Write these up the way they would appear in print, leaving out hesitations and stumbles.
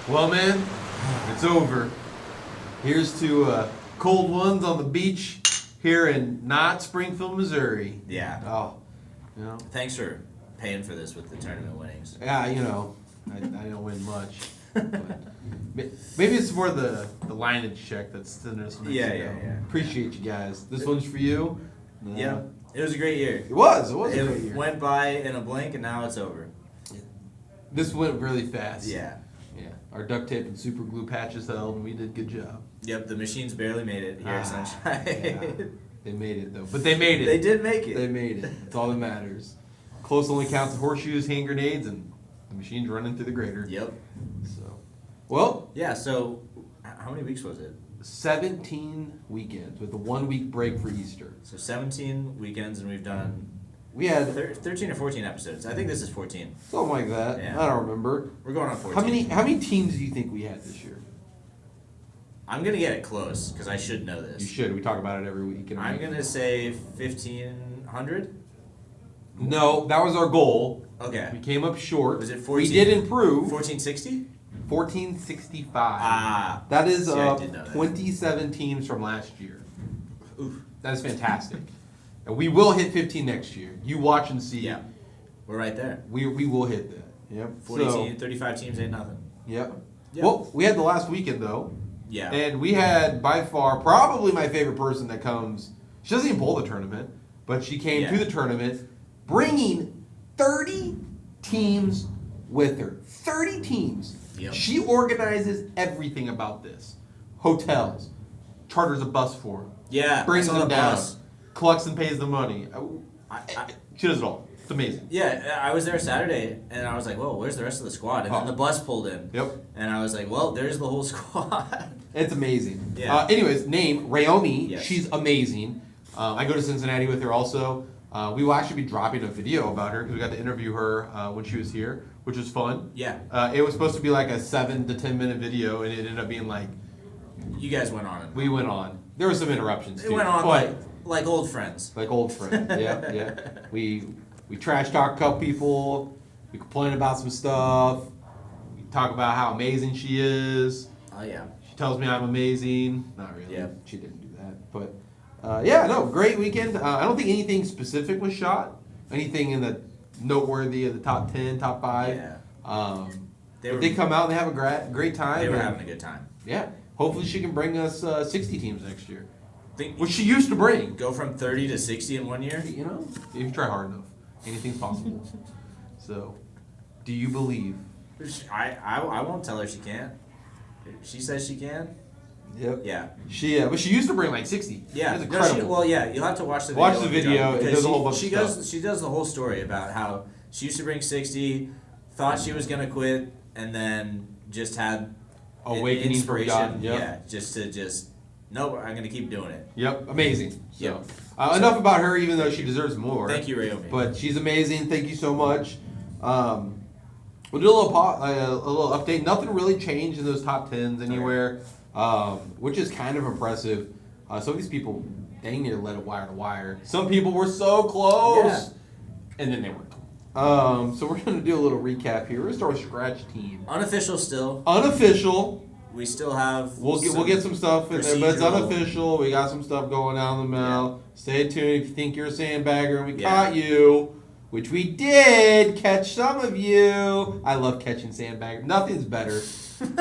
Well, man, it's over. Here's to cold ones on the beach here in not Springfield, Missouri. Yeah. Oh, Thanks for paying for this with the tournament winnings. Yeah, I don't win much. But maybe it's more the lineage check that's sending us. Yeah. Appreciate you guys. This one's for you. Yeah. It was a great year. It was a great year. It went by in a blink and now it's over. This went really fast. Yeah. Yeah. Our duct tape and super glue patches held, and we did a good job. Yep, the machines barely made it here in Sunshine. Yeah. They made it, though. But they made it. They did make it. They made it. That's all that matters. Close only counts the horseshoes, hand grenades, and the machine's running through the grater. Yep. So, well. Yeah, so how many weeks was it? 17 weekends with a 1 week break for Easter. So 17 weekends, and we had 13 or 14 episodes. I think this is 14. Something like that. Yeah. I don't remember. We're going on 14. How many teams do you think we had this year? I'm going to get it close, because I should know this. You should. We talk about it every week. I'm going to say 1,500? No, that was our goal. Okay. We came up short. Was it 14? We did improve. 1460? 1465. That is I did know that. 27 teams from last year. Oof. That is fantastic. And we will hit 15 next year. You watch and see. Yeah. We're right there. We will hit that. Yep. 35 teams ain't nothing. Yep. Yep. Well, we had the last weekend, though. Yeah. And we had, by far, probably my favorite person that comes. She doesn't even bowl the tournament, but she came to the tournament bringing 30 teams with her. 30 teams. Yep. She organizes everything about this. Hotels, charters a bus for them. Yeah. Brings I saw them the down. bus. Collects and pays the money. I- She does it all. It's amazing. Yeah, I was there Saturday, and I was like, whoa, where's the rest of the squad? And then the bus pulled in. Yep. And I was like, well, there's the whole squad. It's amazing. Yeah. Anyways, name, Rayomi. Yes. She's amazing. I go to Cincinnati with her also. We will actually be dropping a video about her because we got to interview her when she was here, which was fun. Yeah. It was supposed to be like a 7 to 10 minute video, and it ended up being like... You guys went on. We went on. There were some interruptions, It too. went on but, like old friends. like old friends. Yeah. We trash talk a couple people. We complain about some stuff. We talk about how amazing she is. Oh, yeah. She tells me I'm amazing. Not really. Yeah. She didn't do that. But, great weekend. I don't think anything specific was shot. Anything in the noteworthy of the top 10, top 5. Yeah. They come out and they have a great time. They were having a good time. Yeah. Hopefully she can bring us 60 teams next year. Think Which she used to bring. go from 30 to 60 in 1 year? You know, if you try hard enough, anything's possible. So, do you believe? I won't tell her she can't. If she says she can. Yep. Yeah. But she used to bring like 60. Yeah. That's incredible. You'll have to watch the video. Watch the video. It does a whole bunch she of does. stuff. She does the whole story about how she used to bring 60, thought she was gonna quit, and then just had Awakening from inspiration. God. Yep. Yeah. Just no, I'm gonna keep doing it. Yep. Amazing. So, Yep. enough about her, even though she deserves more. Thank you, Rayomi. But she's amazing. Thank you so much. We'll do a little update. Nothing really changed in those top 10s anywhere, which is kind of impressive. Some of these people dang near led it wire to wire. Some people were so close, and then they weren't. So we're going to do a little recap here. We're going to start with scratch team. Unofficial still. Unofficial. We still have. We'll get some stuff in there, but it's procedural. unofficial. We got some stuff going down the mail. Stay tuned if you think you're a sandbagger and we Yeah. caught you, which we did catch some of you. I love catching sandbaggers. Nothing's better.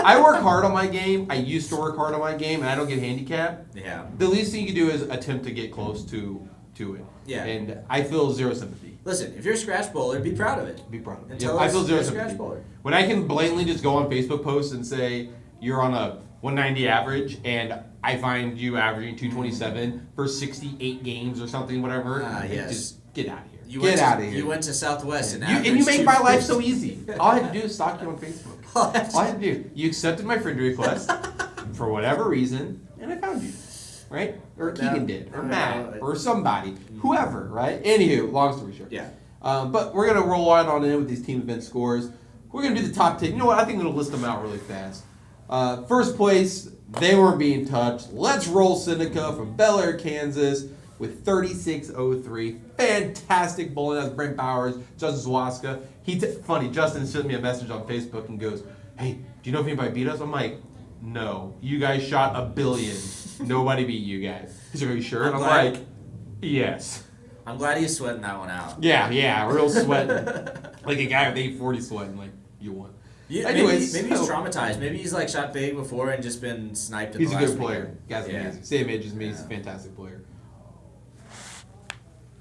I work hard on my game. I used to work hard on my game, and I don't get handicapped. Yeah. The least thing you can do is attempt to get close to it. Yeah. And I feel zero sympathy. Listen, if you're a scratch bowler, be proud of it. Be proud of it. And Yeah, tell I us feel zero you're a scratch sympathy. bowler. When I can blatantly just go on Facebook posts and say you're on a 190 average and I find you averaging 227 for 68 games or something, whatever, Yes. just get out of here. You Get out of here. You went to Southwest and You make my life so 250. easy. All I had to do is stalk you on Facebook. All I had to do. You accepted my friend request for whatever reason, and I found you. Right? Or Keegan did. Or Matt. Or somebody. Whoever, right? Anywho, long story short. Yeah. But we're going to roll right on in with these team event scores. We're going to do the top 10. You know what? I think I'm going to list them out really fast. First place, they weren't being touched. Let's roll Seneca from Bel Air, Kansas with 36.03. Fantastic bowling. That's Brent Bowers, Justin Zwaska. Funny, Justin sent me a message on Facebook and goes, hey, do you know if anybody beat us? I'm like, no. You guys shot 1 billion. Nobody beat you guys. He's like, are you sure? And I'm like, yes. I'm glad he's sweating that one out. Yeah, real sweating. Like a guy with 840 sweating, like, you won. Yeah, Anyways, maybe he's traumatized. Maybe he's like shot big before and just been sniped. He's in a the good last player. weekend. Guy's Yeah. amazing. Same age as me. He's a fantastic player.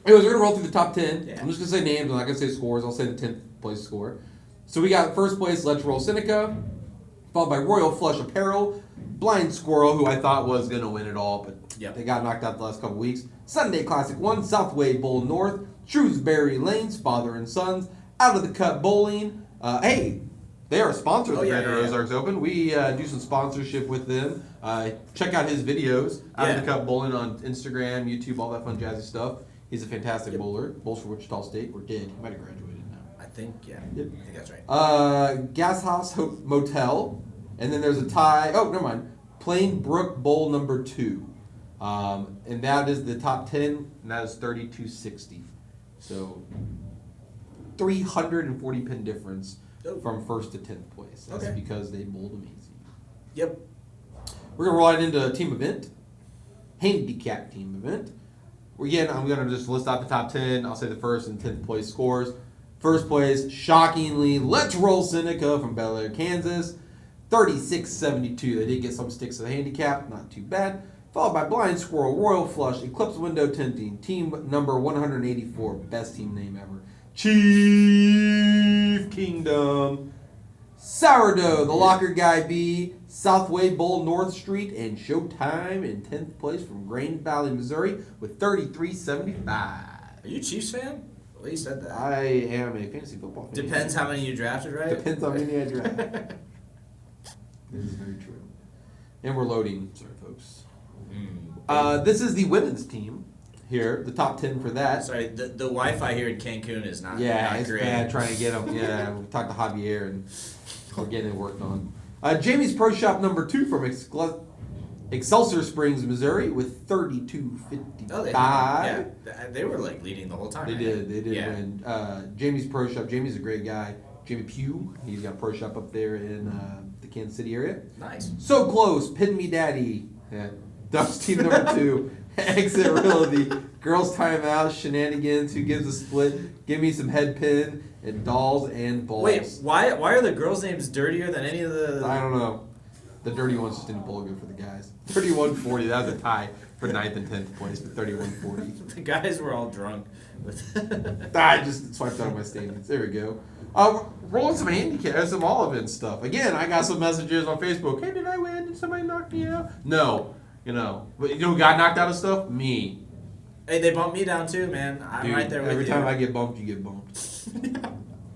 Anyways, we're going to roll through the top 10. Yeah. I'm just going to say names. I'm not going to say scores. I'll say the 10th place score. So we got first place, Let's Roll Seneca, followed by Royal Flush Apparel, Blind Squirrel, who I thought was going to win it all, but they got knocked out the last couple weeks. Sunday Classic 1, Southway Bowl North, Shrewsbury Lanes, Father and Sons, Out of the Cut Bowling. Hey, they are a sponsor of the Greater Ozarks Open. We do some sponsorship with them. Check out his videos, Out of the Cut Bowling on Instagram, YouTube, all that fun jazzy stuff. He's a fantastic bowler. Bowls for Wichita State. Or did. He might have graduated now. I think, I think that's right. Gas House Motel. And then there's a tie. Oh, never mind. Plain Brook Bowl number 2. And that is the top 10. And that is 3260. So 340 pin difference from first to 10th place. That's because they bowled amazing. Yep. We're going to roll right into a team event. Handicap team event. Again, I'm going to just list out the top 10. I'll say the first and 10th place scores. First place, shockingly, Let's Roll Seneca from Bel Air, Kansas. 36-72. They did get some sticks of the handicap. Not too bad. Followed by Blind Squirrel, Royal Flush, Eclipse Window Tinting, team number 184. Best team name ever. Chief Kingdom. Sourdough, the Locker Guy B, Southway Bowl North Street, and Showtime in 10th place from Grain Valley, Missouri with 33-75. Are you a Chiefs fan? Well, you said that. I am a fantasy football fan. Depends how many you drafted, right? Depends how many I draft. This is very true. And we're loading. Sorry, folks. This is the women's team here. The top 10 for that. Sorry, the Wi-Fi here in Cancun is not not great. bad trying to get them. Yeah, we talked to Javier and we're getting it worked on. Jamie's Pro Shop number 2 from Excelsior Springs, Missouri with 32-55. They were like leading the whole time. They did win. Jamie's Pro Shop. Jamie's a great guy. Jamie Pugh. He's got a pro shop up there in the Kansas City area. Nice. So close. Pin Me Daddy. Yeah. Dutch team number 2. Exit Realty. Girls Timeout. Shenanigans. Who gives a split? Give me some head pin and dolls and balls. Wait, why are the girls' names dirtier than any of the... I don't know. The dirty ones just didn't bowl good for the guys. 31-40. That was a tie for 9th and 10th place, but 31-40. The guys were all drunk. I just swiped out of my standings. There we go. Rolling some handicaps, some all event stuff. Again, I got some messages on Facebook. Hey, did I win? Did somebody knock me out? No. But you know who got knocked out of stuff? Me. Hey, they bumped me down too, man. I'm right there with you. Every time I get bumped, you get bumped.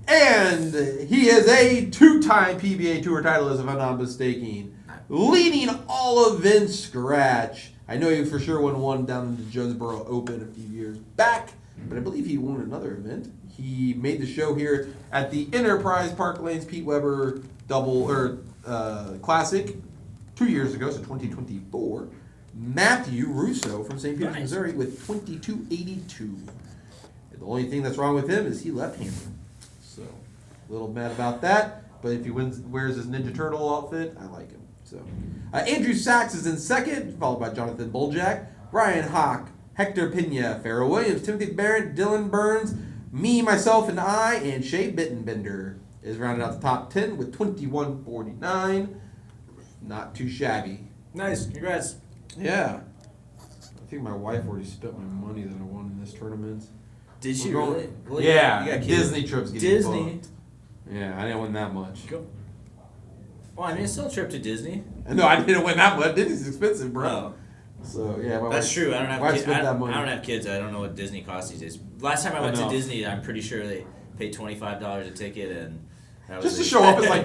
And he is a 2-time PBA Tour titleist, if I'm not mistaken. Leading all events scratch. I know he for sure won one down in the Jonesboro Open a few years back, but I believe he won another event. He made the show here at the Enterprise Park Lanes Pete Weber Classic 2 years ago, so 2024. Matthew Russo from St. Peter's, Missouri with 22.82. The only thing that's wrong with him is he left-handed. So, a little mad about that. But if he wears his Ninja Turtle outfit, I like him. So, Andrew Sachs is in second, followed by Jonathan Boljack, Ryan Hawk, Hector Pena, Farrell Williams, Timothy Barrett, Dylan Burns, me, myself, and I, and Shea Bittenbender is rounded out the top 10 with 21.49. Not too shabby. Nice. Congrats. Yeah. I think my wife already spent my money that I won in this tournament. Did she really? Well, yeah. you got Disney trips getting Disney. booked. Yeah, I didn't win that much. Go. Well, I mean, it's still a trip to Disney. No, I didn't win that much. Disney's expensive, bro. Oh. So, yeah. That's true. I don't have kids. I don't have kids. I don't know what Disney costs these days. Last time I went to Disney, I'm pretty sure they paid $25 a ticket, and that was just to show up, it's like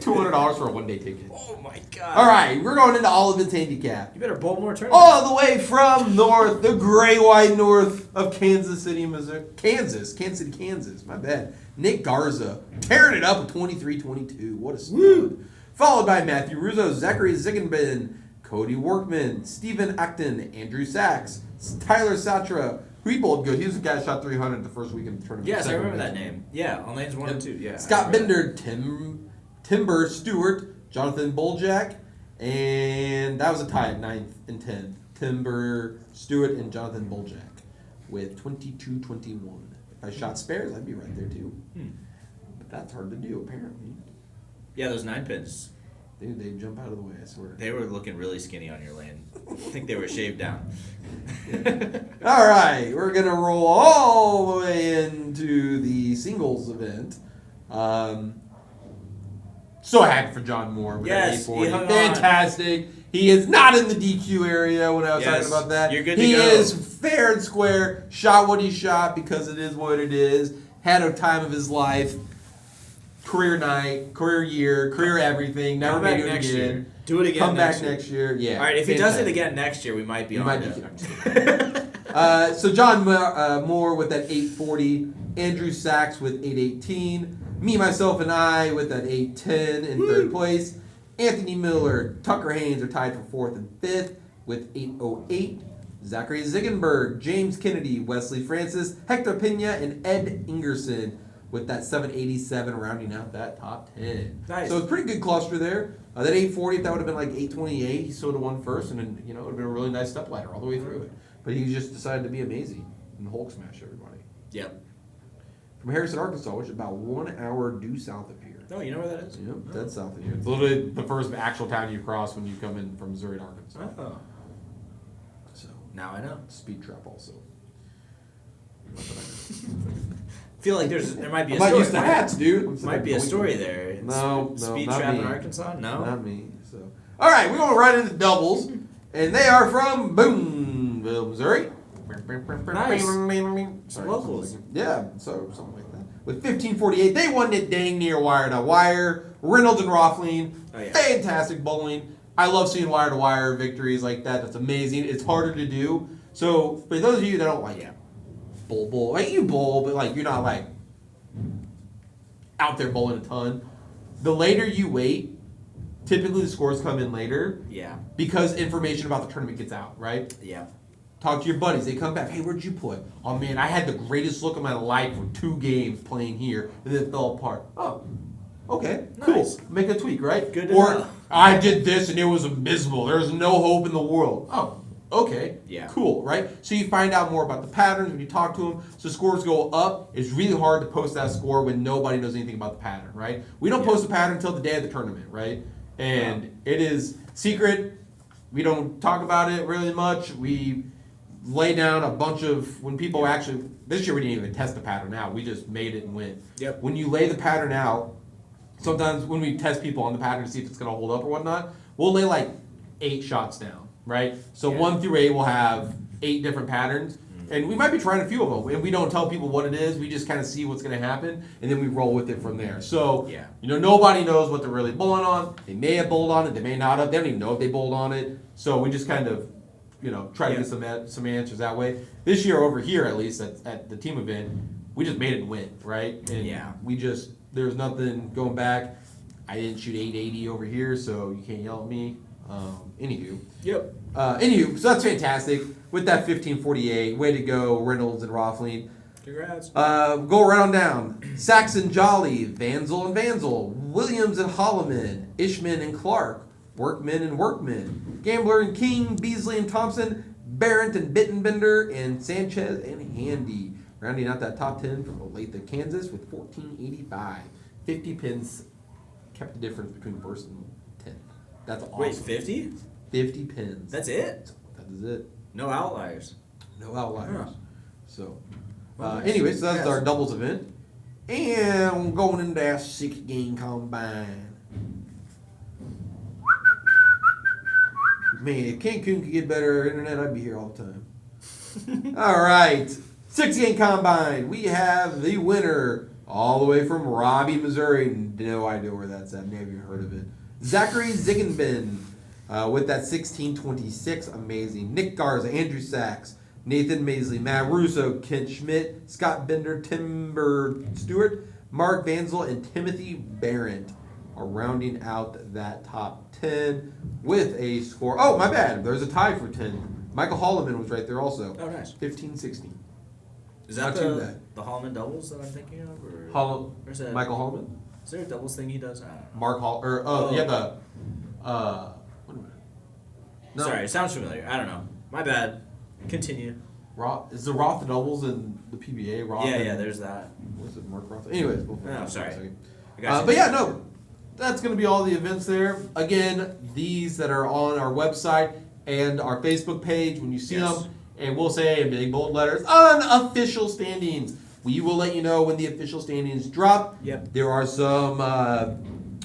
$200 for a one-day ticket. Oh my god! All right, we're going into all events handicap. You better bowl more tournaments. All the way from north, the gray-white north of Kansas City, Missouri. Kansas City, Kansas. My bad. Nick Garza tearing it up with 23-22. What a stud. Followed by Matthew Russo, Zachary Zickenben, Cody Workman, Stephen Acton, Andrew Sachs, Tyler Satra, who he bowled good. He was the guy that shot 300 the first week in the tournament. Yes, I remember that name. Yeah, on lanes 1 and 2. Yeah. Scott Bender, Tim Timber Stewart, Jonathan Boljak, and that was a tie at 9th and 10th. Timber Stewart and Jonathan Boljak with 22-21. If I shot spares, I'd be right there too. But that's hard to do, apparently. Yeah, those 9 pins. Dude, they jump out of the way, I swear. They were looking really skinny on your lane. I think they were shaved down. All right, we're going to roll all the way into the singles event. So happy for John Moore with that 840. He Fantastic. He is not in the DQ area when I was talking about that. You're good to he go. is fair and square, shot what he shot because it is what it is. Had a time of his life. Career night, career year, career everything. Never Come made back it next again. year. Do it again Come next back year. next year. Yeah. All right, if he does it again next year, we might be on it. So John Moore with that 840, Andrew Sachs with 818, me, myself, and I with that 810 in third place. Anthony Miller, Tucker Haynes are tied for 4th and 5th with 808. Zachary Ziegenberg, James Kennedy, Wesley Francis, Hector Pena, and Ed Ingerson with that 787 rounding out that top 10. Nice. So it's a pretty good cluster there. That 840, if that would have been like 828, he sort of won first, and then, it would have been a really nice step ladder all the way through it. But he just decided to be amazing and Hulk smash everybody. Yep. From Harrison, Arkansas, which is about 1 hour due south of here. Oh, you know where that is? Yep, that's south of here. It's literally the first actual town you cross when you come in from Missouri to Arkansas. Oh. So Now I know. speed trap also. Feel like there might be a I'm not story. used to hats, dude. Might be a story there. No, Speed not trap me. in Arkansas? No. Not me. So, all right, we're going right into doubles, and they are from Boonville, Missouri. Nice. Sorry, Locals. Yeah, so something like that. With 1548, they won it dang near wire to wire. Reynolds and Rothlein, fantastic bowling. I love seeing wire to wire victories like that. That's amazing. It's harder to do. So for those of you that don't bowl, like you bowl, but like you're not like out there bowling a ton. The later you wait, typically the scores come in later. Yeah. Because information about the tournament gets out, right? Yeah. Talk to your buddies. They come back. Hey, where'd you play? Oh man, I had the greatest look of my life for 2 games playing here, and then it fell apart. Oh, okay, cool. Nice. Make a tweak, right? Good to or know. I did this and it was abysmal. There's no hope in the world. Oh, okay. Yeah. Cool, right? So you find out more about the patterns when you talk to them. So scores go up. It's really hard to post that score when nobody knows anything about the pattern, right? We don't post a pattern until the day of the tournament, right? And it is secret. We don't talk about it really much. We lay down a bunch of, when people actually, this year we didn't even test the pattern out. We just made it and went. Yep. When you lay the pattern out, sometimes when we test people on the pattern to see if it's going to hold up or whatnot, we'll lay like 8 shots down, right? So 1 through 8 will have 8 different patterns. And we might be trying a few of them. And we don't tell people what it is. We just kind of see what's going to happen. And then we roll with it from there. So, nobody knows what they're really bowling on. They may have bowled on it. They may not have. They don't even know if they bowled on it. So we just kind of, try to get some answers that way. This year over here, at least, at the team event, we just made it and went, right? And we just, there's nothing going back. I didn't shoot 880 over here, so you can't yell at me. Anywho. Yep. So that's fantastic. With that 1548, way to go, Reynolds and Rothlein. Congrats. Go right on down. Saxon Jolly, Vanzel and Vanzel, Williams and Holloman, Ishman and Clark, Workman and Workman, Gambler and King, Beasley and Thompson, Barrett and Bittenbender, and Sanchez and Handy. Rounding out that top 10 from Olathe, Kansas with 1485. 50 pins kept the difference between first and 10th. That's awesome. Wait, 50? 50 pins. That's it? That is it. No outliers. No outliers. Huh. So, anyway, so that's our doubles event. And we're going into our 6-game combine. Man, if Cancun could get better internet, I'd be here all the time. All right. 6-game combine. We have the winner all the way from Robbie, Missouri. No idea where that's at. Never even heard of it. Zachary Ziegenben with that 1626. Amazing. Nick Garza, Andrew Sachs, Nathan Maisley, Matt Russo, Kent Schmidt, Scott Bender, Timber Stewart, Mark Vanzel, and Timothy Barrett are rounding out that top 10 with a score. Oh, my bad. There's a tie for 10. Michael Holloman was right there also. Oh, nice. 15-16. Is that Not too bad. the Holloman doubles that I'm thinking of? Or is that Michael Holloman? Is there a doubles thing he does? I don't know. Mark Hall, or you have the. Wait a minute. No. Sorry, it sounds familiar. I don't know. My bad. Continue. Roth is the Roth the doubles in the PBA. Roth. Yeah, there's that. What's it, Mark Roth? Anyways, sorry. But yeah, no, that's going to be all the events there. Again, these that are on our website and our Facebook page, when you see them, and we'll say in big bold letters, unofficial standings. We will let you know when the official standings drop. Yep. There are some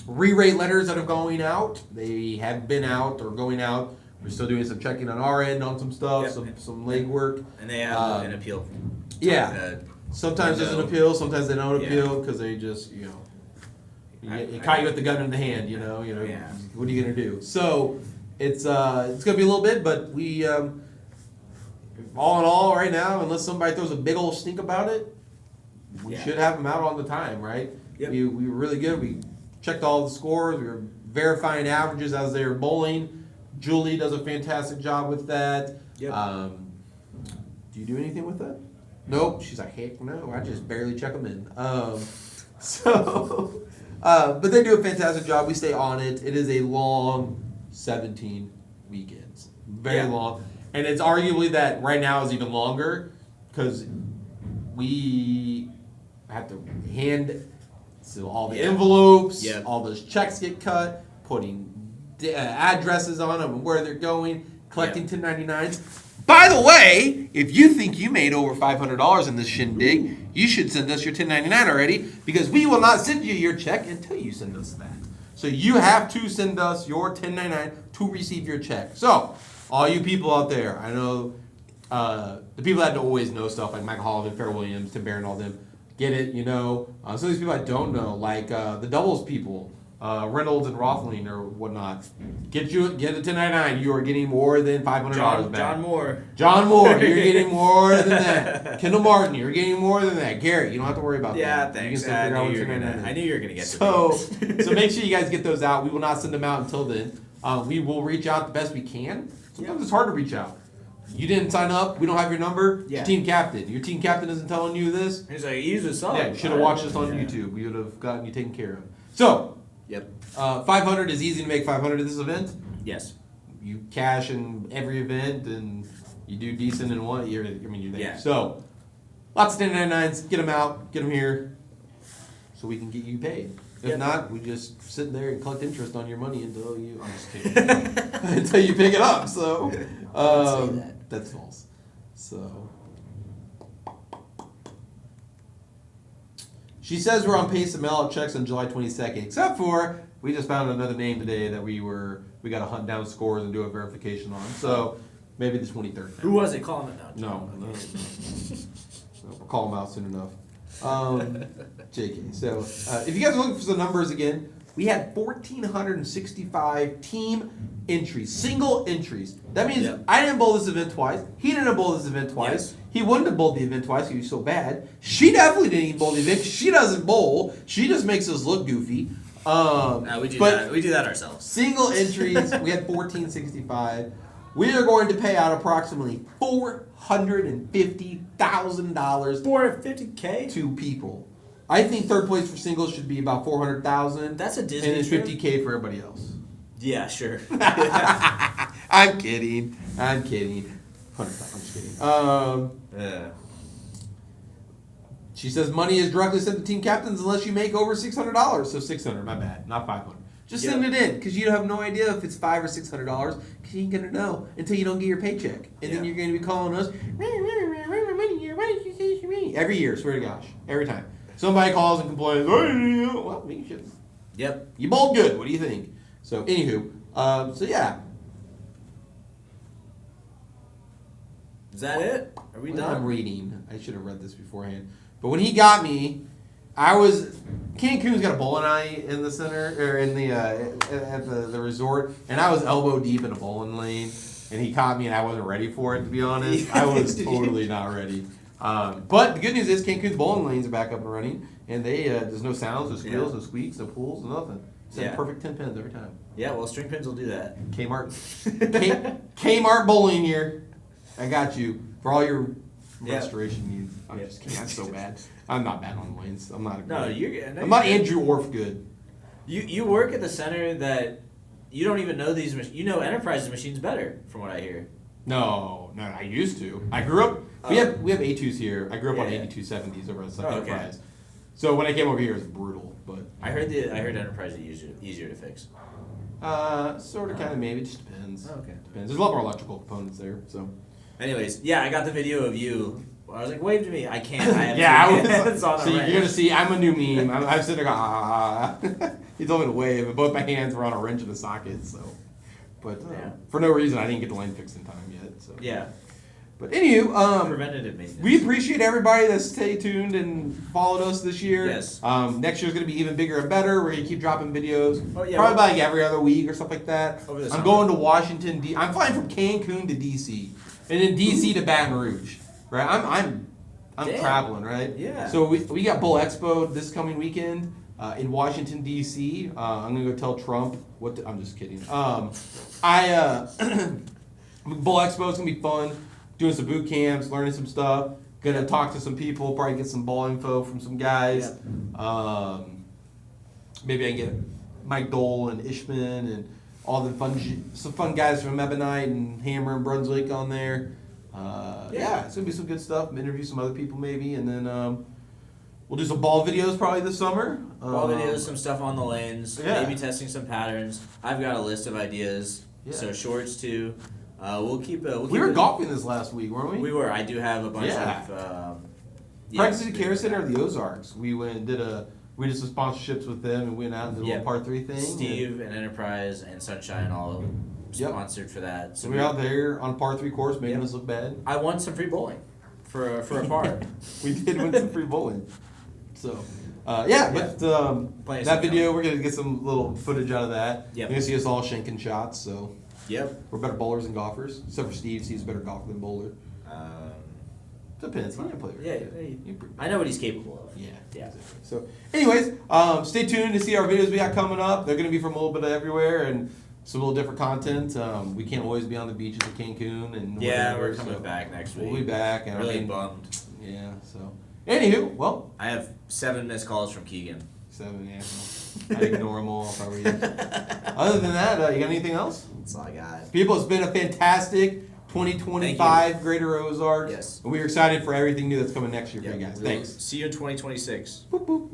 re-rate letters that are going out. They have been out or going out. We're still doing some checking on our end on some stuff, some legwork. And they have an appeal. Yeah. Sometimes there's an appeal, sometimes they don't appeal because they just, it caught you with the gun in the hand, what are you going to do? So it's going to be a little bit, but we, all in all right now, unless somebody throws a big old stink about it, we should have them out on the time, right? Yep. We were really good. We checked all the scores. We were verifying averages as they were bowling. Julie does a fantastic job with that. Yep. Do you do anything with that? Nope. She's like, heck no. I just barely check them in. But they do a fantastic job. We stay on it. It is a long 17 weekends. Very long. And it's arguably that right now is even longer because we have to hand all the envelopes, all those checks get cut, putting addresses on them and where they're going, collecting 1099s. By the way, if you think you made over $500 in this shindig, you should send us your 1099 already because we will not send you your check until you send us that. So you have to send us your 1099 to receive your check. So, all you people out there, I know the people that always know stuff like Mike Holliday, Fair Williams, Tim Barron, all them, get it, some of these people I don't know, like the doubles people, Reynolds and Rothling or whatnot, get a 1099. You are getting more than $500 back. John Moore, you're getting more than that. Kendall Martin, you're getting more than that. Garrett, you don't have to worry about that. Yeah, thanks. You can still figure out I knew you were gonna get so make sure you guys get those out. We will not send them out until then. We will reach out the best we can. Sometimes it's hard to reach out. You didn't sign up. We don't have your number. Yeah. Your team captain. Your team captain isn't telling you this. He's like, use a song. Yeah, you should have watched us on YouTube. We would have gotten you taken care of. So, 500 is easy to make 500 at this event. Yes. You cash in every event and you do decent in one. You're there. Yeah. So, lots of 1099s. Get them out. Get them here so we can get you paid. If not, we just sit there and collect interest on your money until you. I'm just kidding. Until you pick it up. So, that's false. So, she says we're on pace to mail out checks on July 22nd, except for we just found another name today that we got to hunt down scores and do a verification on. So maybe the 23rd. Now. Who was it? Calling it out. No. We'll call them out soon enough. JK. So if you guys are looking for some numbers again, we had 1,465 team entries, single entries. That means I didn't bowl this event twice. He didn't bowl this event twice. Yes. He wouldn't have bowled the event twice because he was so bad. She definitely didn't even bowl the event. She doesn't bowl. She just makes us look goofy. We do that ourselves. Single entries, we had 1,465. We are going to pay out approximately $450,000. $450K? To people. I think third place for singles should be about $400,000. That's a Disney and it's trip? $50K for everybody else. Yeah, sure. I'm kidding. 100,000. I'm just kidding. She says money is directly sent to team captains unless you make over $600. So $600, my bad, not $500. Just send it in because you have no idea if it's $500 or $600 because you ain't gonna know until you don't get your paycheck, and then you're gonna be calling us every year. Swear to gosh, every time somebody calls and complains. Well, you should. Yep. You bowled good. What do you think? So anywho, so yeah. Is that it? Are we done? I'm reading. I should have read this beforehand. But when he got me, Cancun's got a bowling alley in the center, or in the at the resort, and I was elbow deep in a bowling lane, and he caught me, and I wasn't ready for it, to be honest. I was totally not ready. But the good news is Cancun's bowling lanes are back up and running, and there's no sounds, no squeals, no squeaks, no pools, no nothing. It's perfect 10 pins every time. Yeah, well, string pins will do that. Kmart bowling here. I got you for all your restoration needs. I'm just kidding. I'm so bad. I'm not bad on lanes. I'm not. I'm not Andrew Orf good. You work at the center that you don't even know these. You know Enterprise's machines better, from what I hear. No, I used to. I grew up. We have A2s here. I grew up on 8270s over at Enterprise. So when I came over here, it was brutal. But I heard Enterprise is easier to fix. Sort of, kind of, maybe. It just depends. Oh, okay. Depends. There's a lot more electrical components there. So. Anyways, yeah, I got the video of you. I was like, wave to me. I can't. I have so you're gonna see. I'm a new meme. I'm sitting there. He told me to wave, and both my hands were on a wrench in the socket. So, but for no reason, I didn't get the lane fixed in time yet. So yeah. But anywho, preventative maintenance. We appreciate everybody that stayed tuned and followed us this year. Yes. Next year's gonna be even bigger and better. We're gonna keep dropping videos. Oh, yeah, probably like every other week or stuff like that. Over the I'm summer. going to Washington. I'm flying from Cancun to DC, and then DC to Baton Rouge. Right. I'm Damn. traveling. Right. Yeah. So we got Bull Expo this coming weekend in Washington DC. I'm gonna go tell Trump what. I'm just kidding. Bull Expo is gonna be fun. Doing some boot camps, learning some stuff. Gonna talk to some people, probably get some ball info from some guys. Maybe I can get Mike Dole and Ishman and all the some fun guys from Ebonite and Hammer and Brunswick on there. It's gonna be some good stuff. Interview some other people maybe, and then we'll do some ball videos probably this summer. Ball videos, some stuff on the lanes, Yeah. maybe testing some patterns. I've got a list of ideas. Yeah. So shorts too. We'll keep we were golfing this last week, weren't we? We were. I do have a bunch of. Practice City Care Center of the Ozarks. We went and did some sponsorships with them and went out and did a little par 3 thing. Steve and Enterprise and Sunshine all sponsored for that. So we were out there on a par 3 course, making us look bad. I won some free bowling for a par. We did win some free bowling. So, that video, we're going to get some little footage out of that. Yep. You're going to see us all shanking shots, so. Yep. We're better bowlers than golfers, except for Steve. Steve's a better golfer than bowler. Depends. He can play. I know what he's capable of. Yeah. Exactly. So, anyways, stay tuned to see our videos we got coming up. They're going to be from a little bit of everywhere and some little different content. We can't always be on the beaches of Cancun and we're coming back next week. We'll be back. And really bummed. Yeah. So, anywho, well, I have 7 missed calls from Keegan. 7, yeah. I ignore them all. Probably. Other than that, you got anything else? That's all I got. People, it's been a fantastic 2025 Greater Ozarks. Yes. And we're excited for everything new that's coming next year for you guys. Thanks. See you in 2026. Boop, boop.